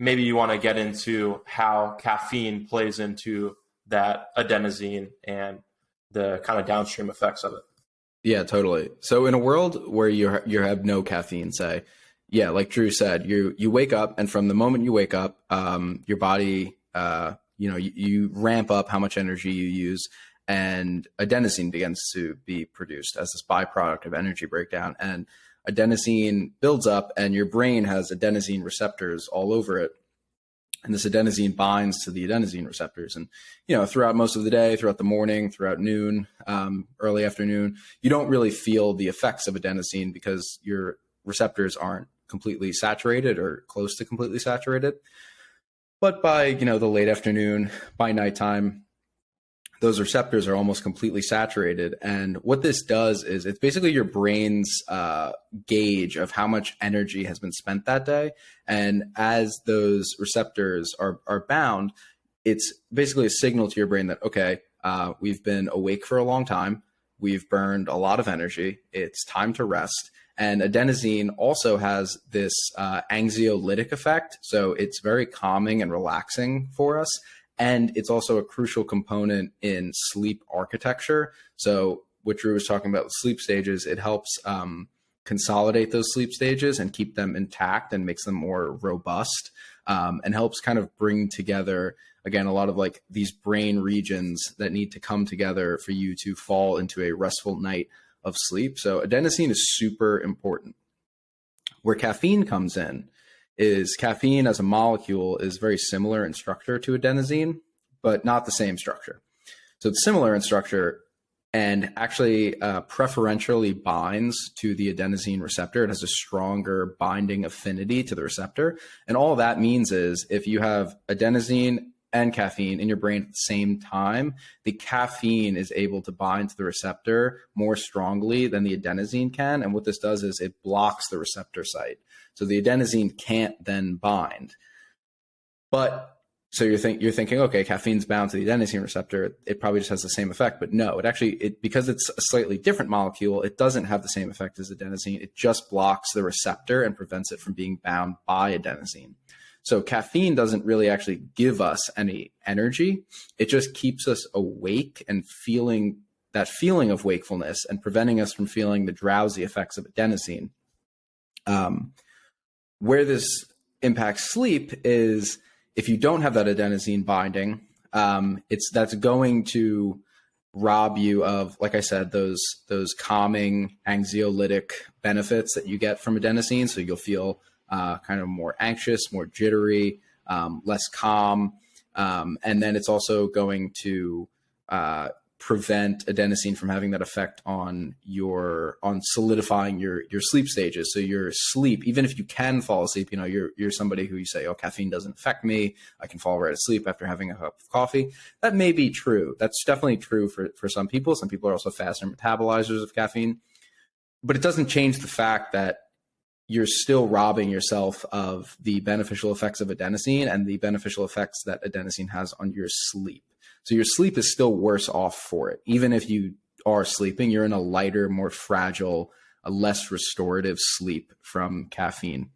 maybe you want to get into how caffeine plays into that adenosine and the kind of downstream effects of it. Yeah, totally. So in a world where you have no caffeine, say, yeah, like Drew said, you wake up, and from the moment you wake up, your body, you ramp up how much energy you use, and adenosine begins to be produced as this byproduct of energy breakdown. And adenosine builds up, and your brain has adenosine receptors all over it. And this adenosine binds to the adenosine receptors. And, throughout most of the day, throughout the morning, throughout noon, early afternoon, you don't really feel the effects of adenosine because your receptors aren't completely saturated or close to completely saturated. But by, the late afternoon, by nighttime, those receptors are almost completely saturated. And what this does is it's basically your brain's gauge of how much energy has been spent that day. And as those receptors are bound, it's basically a signal to your brain that, okay, we've been awake for a long time. We've burned a lot of energy. It's time to rest. And adenosine also has this anxiolytic effect. So it's very calming and relaxing for us. And it's also a crucial component in sleep architecture. So what Drew was talking about with sleep stages, it helps consolidate those sleep stages and keep them intact and makes them more robust, and helps kind of bring together, again, a lot of like these brain regions that need to come together for you to fall into a restful night of sleep. So adenosine is super important. Where caffeine comes in is caffeine as a molecule is very similar in structure to adenosine, but not the same structure. So it's similar in structure and actually preferentially binds to the adenosine receptor. It has a stronger binding affinity to the receptor. And all that means is if you have adenosine and caffeine in your brain at the same time, the caffeine is able to bind to the receptor more strongly than the adenosine can. And what this does is it blocks the receptor site. So the adenosine can't then bind. But so you're thinking, okay, caffeine's bound to the adenosine receptor. It probably just has the same effect. But no, because it's a slightly different molecule, it doesn't have the same effect as adenosine. It just blocks the receptor and prevents it from being bound by adenosine. So caffeine doesn't really actually give us any energy. It just keeps us awake and feeling that feeling of wakefulness and preventing us from feeling the drowsy effects of adenosine. Where this impacts sleep is if you don't have that adenosine binding, that's going to rob you of, like I said, those calming anxiolytic benefits that you get from adenosine. So you'll feel kind of more anxious, more jittery, less calm. And then it's also going to prevent adenosine from having that effect on solidifying your sleep stages. So your sleep, even if you can fall asleep, you're somebody who you say, oh, caffeine doesn't affect me. I can fall right asleep after having a cup of coffee. That may be true. That's definitely true for some people. Some people are also faster metabolizers of caffeine, but it doesn't change the fact that you're still robbing yourself of the beneficial effects of adenosine and the beneficial effects that adenosine has on your sleep. So your sleep is still worse off for it. Even if you are sleeping, you're in a lighter, more fragile, a less restorative sleep from caffeine.